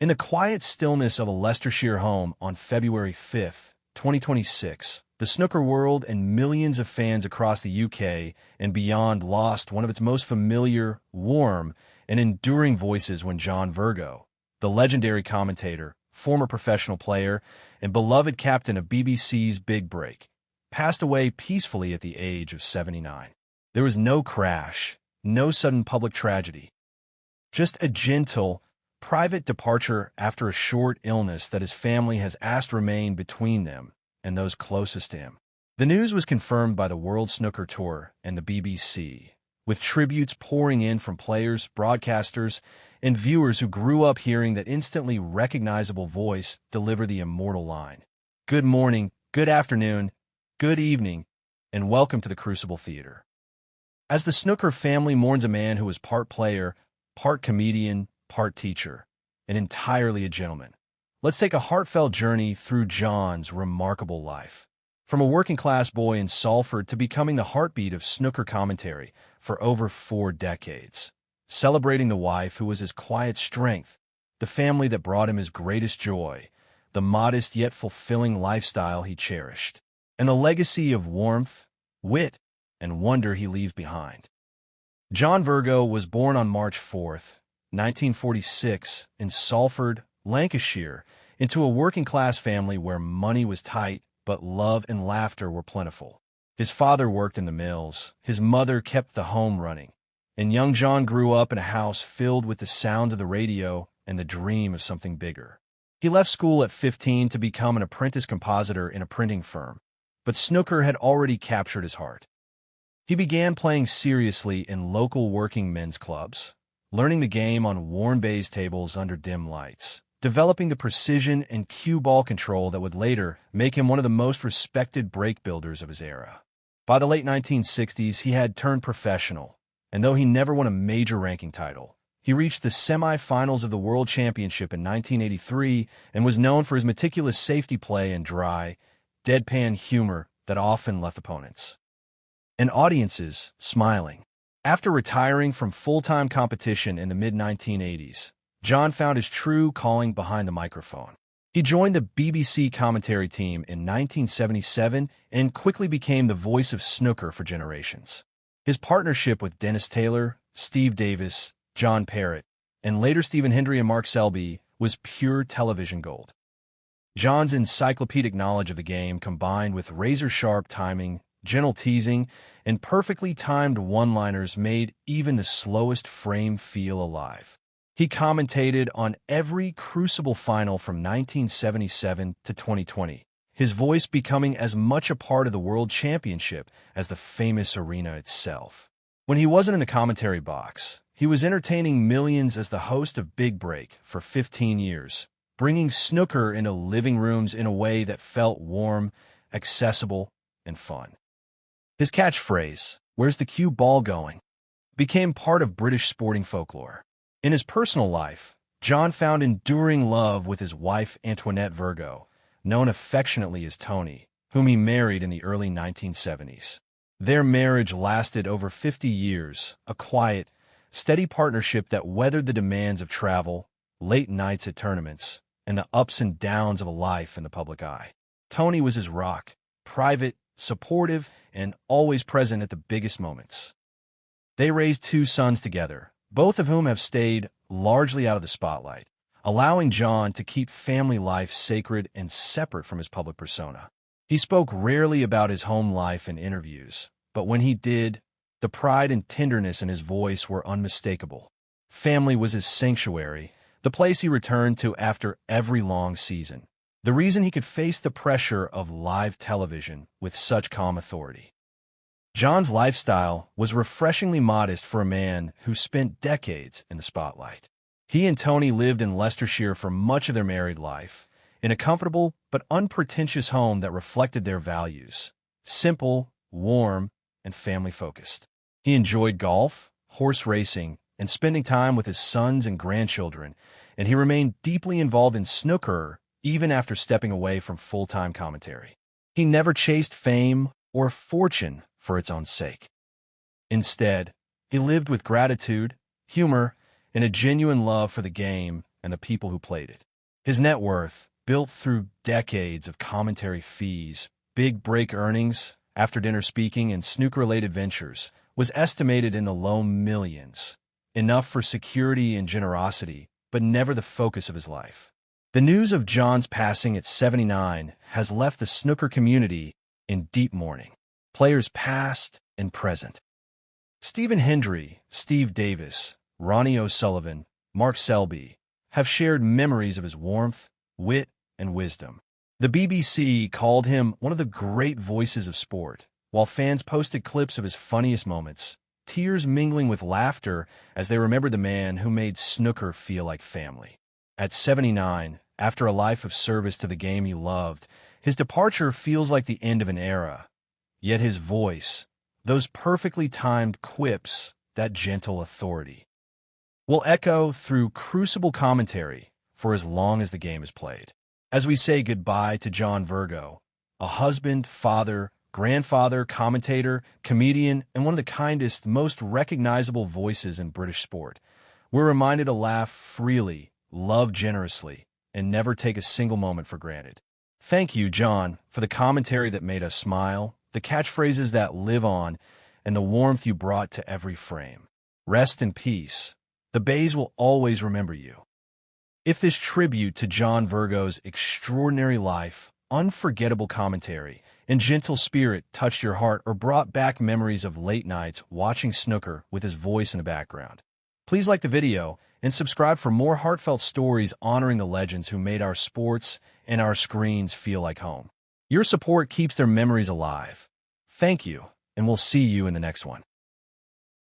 In the quiet stillness of a Leicestershire home on February 5, 2026, the snooker world and millions of fans across the UK and beyond lost one of its most familiar, warm, and enduring voices when John Virgo, the legendary commentator, former professional player, and beloved captain of BBC's Big Break, passed away peacefully at the age of 79. There was no crash, no sudden public tragedy, just a gentle, private departure after a short illness that his family has asked remain between them and those closest to him. The news was confirmed by the World Snooker Tour and the BBC, with tributes pouring in from players, broadcasters, and viewers who grew up hearing that instantly recognizable voice deliver the immortal line. Good morning, good afternoon, good evening, and welcome to the Crucible Theater. As the snooker family mourns a man who was part player, part comedian, part teacher, and entirely a gentleman, let's take a heartfelt journey through John's remarkable life. From a working-class boy in Salford to becoming the heartbeat of snooker commentary for over 4 decades, celebrating the wife who was his quiet strength, the family that brought him his greatest joy, the modest yet fulfilling lifestyle he cherished, and the legacy of warmth, wit, and wonder he leaves behind. John Virgo was born on March 4th, 1946, in Salford, Lancashire, into a working-class family where money was tight, but love and laughter were plentiful. His father worked in the mills, his mother kept the home running, and young John grew up in a house filled with the sound of the radio and the dream of something bigger. He left school at 15 to become an apprentice compositor in a printing firm, but snooker had already captured his heart. He began playing seriously in local working men's clubs, learning the game on worn baize tables under dim lights, developing the precision and cue ball control that would later make him one of the most respected break builders of his era. By the late 1960s, he had turned professional, and though he never won a major ranking title, he reached the semi-finals of the World Championship in 1983 and was known for his meticulous safety play and dry, deadpan humor that often left opponents and audiences smiling. After retiring from full-time competition in the mid-1980s, John found his true calling behind the microphone. He joined the BBC commentary team in 1977 and quickly became the voice of snooker for generations. His partnership with Dennis Taylor, Steve Davis, John Parrott, and later Stephen Hendry and Mark Selby was pure television gold. John's encyclopedic knowledge of the game combined with razor-sharp timing, gentle teasing, and perfectly timed one-liners made even the slowest frame feel alive. He commentated on every Crucible final from 1977 to 2020, his voice becoming as much a part of the World Championship as the famous arena itself. When he wasn't in the commentary box, he was entertaining millions as the host of Big Break for 15 years, bringing snooker into living rooms in a way that felt warm, accessible, and fun. His catchphrase, "Where's the cue ball going?" became part of British sporting folklore. In his personal life, John found enduring love with his wife Antoinette Virgo, known affectionately as Tony, whom he married in the early 1970s. Their marriage lasted over 50 years, a quiet, steady partnership that weathered the demands of travel, late nights at tournaments, and the ups and downs of a life in the public eye. Tony was his rock, private, supportive, and always present at the biggest moments. They raised 2 sons together, both of whom have stayed largely out of the spotlight, allowing John to keep family life sacred and separate from his public persona. He spoke rarely about his home life in interviews, but when he did, the pride and tenderness in his voice were unmistakable. Family was his sanctuary, the place he returned to after every long season. The reason he could face the pressure of live television with such calm authority. John's lifestyle was refreshingly modest for a man who spent decades in the spotlight. He and Tony lived in Leicestershire for much of their married life, in a comfortable but unpretentious home that reflected their values: simple, warm, and family-focused. He enjoyed golf, horse racing, and spending time with his sons and grandchildren, and he remained deeply involved in snooker even after stepping away from full-time commentary. He never chased fame or fortune for its own sake. Instead, he lived with gratitude, humor, and a genuine love for the game and the people who played it. His net worth, built through decades of commentary fees, big break earnings, after-dinner speaking, and snooker-related ventures, was estimated in the low millions, enough for security and generosity, but never the focus of his life. The news of John's passing at 79 has left the snooker community in deep mourning. Players past and present. Stephen Hendry, Steve Davis, Ronnie O'Sullivan, Mark Selby have shared memories of his warmth, wit, and wisdom. The BBC called him one of the great voices of sport, while fans posted clips of his funniest moments, tears mingling with laughter as they remembered the man who made snooker feel like family. At 79, after a life of service to the game he loved, his departure feels like the end of an era. Yet his voice, those perfectly timed quips, that gentle authority, will echo through crucible commentary for as long as the game is played. As we say goodbye to John Virgo, a husband, father, grandfather, commentator, comedian, and one of the kindest, most recognizable voices in British sport, we're reminded to laugh freely, love generously, and never take a single moment for granted. Thank you, John, for the commentary that made us smile, the catchphrases that live on, and the warmth you brought to every frame. Rest in peace. The Bays will always remember you. If this tribute to John Virgo's extraordinary life, unforgettable commentary, and gentle spirit touched your heart or brought back memories of late nights watching snooker with his voice in the background, please like the video and subscribe for more heartfelt stories honoring the legends who made our sports and our screens feel like home. Your support keeps their memories alive. Thank you, and we'll see you in the next one.